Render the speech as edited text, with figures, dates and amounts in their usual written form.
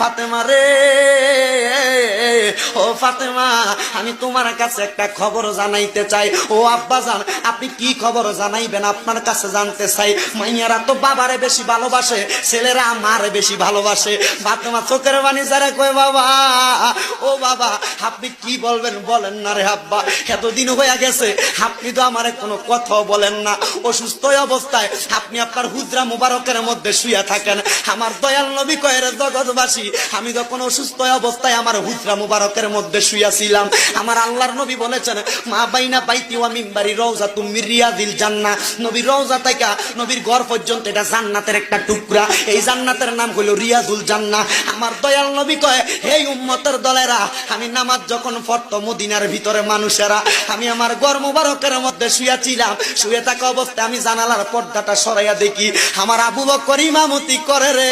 ফাতেমা রে, ও ফাতেমা, আমি তোমার কাছে একটা খবর জানাইতে চাই। ও আব্বাজান, আপনি কি খবর জানাইবেন? আপনার কাছে জানতে চাই। মাইয়ারা তো বাবারে বেশি ভালোবাসে, ছেলেরা মারে বেশি ভালোবাসে। ফাতেমা চোখের পানি ছেড়ে কয়, বাবা, ও বাবা, আপনি কি বলবেন বলেন না রে আব্বা। এতদিন হয়ে গেছে, আপনি তো আমারে কোনো কথা বলেন না। অসুস্থ অবস্থায় আপনি আপনার হুজরা মুবারকের মধ্যে শুয়ে থাকেন। আমার দয়াল নবী কয়, রে জগৎবাসী, আমি যখন অসুস্থ অবস্থায় আমার হুজরা মুবারকের মধ্যে শুয়েছিলাম, আমার আল্লাহর নবী বলেছেন, মা বাইনা বাইতি ওয়া মিম্বারি রওজাতুম মির রিয়াদিল জান্নাহ। নবীর রওজা থেকে নবীর ঘর পর্যন্ত এটা জান্নাতের একটা টুকরা। এই জান্নাতের নাম হলো রিয়াদুল জান্নাহ। আমার দয়াল নবী কয়, হে উম্মতের দলেরা, আমি নামাজ যখন পড়তো মদিনার ভিতরে মানুষেরা, আমি আমার ঘর মুবারকের মধ্যে শুয়েছিলাম। শুয়ে থাকা অবস্থায় আমি জানালার পর্দাটা সরাইয়া দেখি আমার আবু বকর ইমামতি করে রে।